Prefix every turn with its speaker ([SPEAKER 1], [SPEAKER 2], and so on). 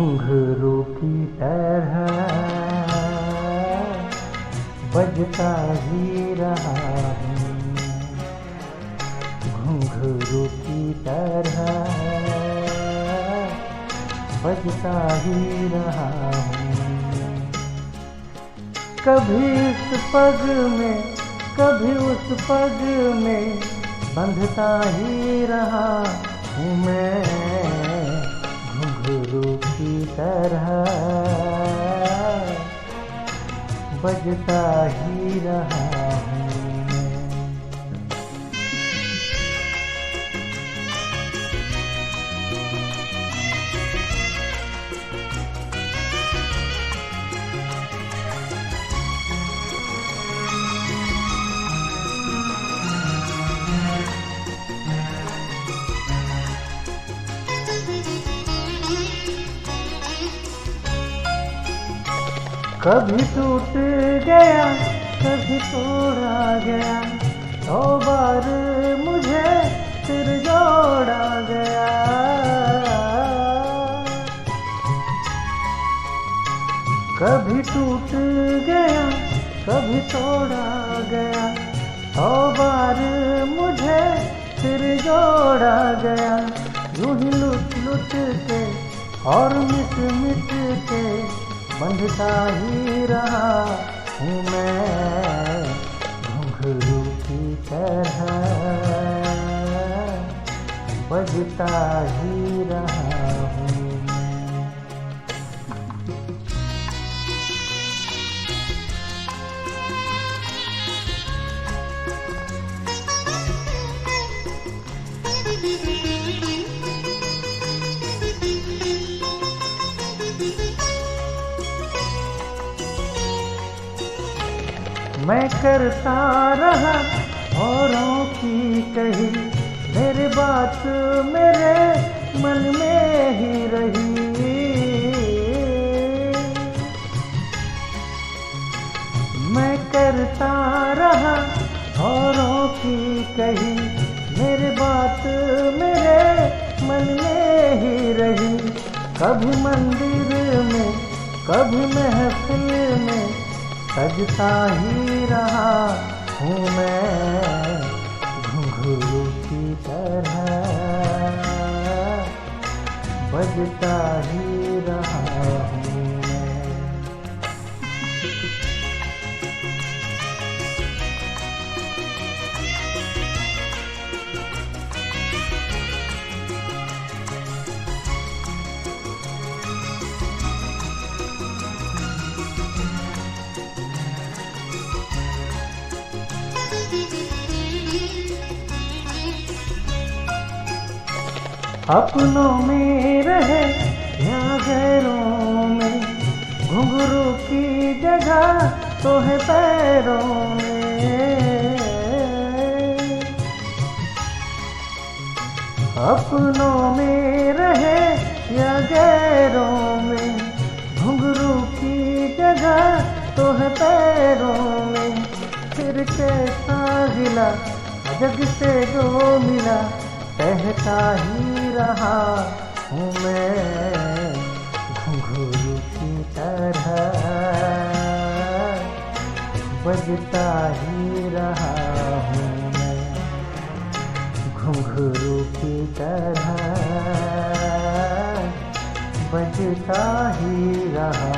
[SPEAKER 1] घुंघरू की तरह बजता ही रहा हूँ, घुंघरू की तरह बजता ही रहा हूँ। कभी इस पग में कभी उस पग में बंधता ही रहा हूँ मैं, घुंघरू की तरह बजता ही रहा हूँ। कभी टूट गया कभी तोड़ा गया, 100 बार मुझे फिर जोड़ा गया। कभी टूट गया कभी तोड़ा गया, 100 बार मुझे फिर जोड़ा गया। यूं ही लुट लुट के और मिट मिट के बंधता ही रहा हूँ मैं, घुंघरू की तरह बजता ही रहा हूँ। मैं करता रहा औरों की कही, मेरी बात मेरे मन में ही रही। मैं करता रहा औरों की कही, मेरी बात मेरे मन में ही रही। कभी मंदिर में कभी महफिल में सजता ही रहा हूँ मैं, घुंघरू की तरह बजता ही रहा हूँ मैं। अपनों में रहे या गैरों में, घुंघरू की जगह तो है पैरों में। अपनों में रहे या गैरों में, घुंघरू की जगह तो है पैरों में। फिर कैसा गिला जग से जो मिला, कहता ही रहा हूँ मैं, घुंघरू की तरह बजता ही रहा हूँ मैं, घुंघरू की तरह बजता ही रहा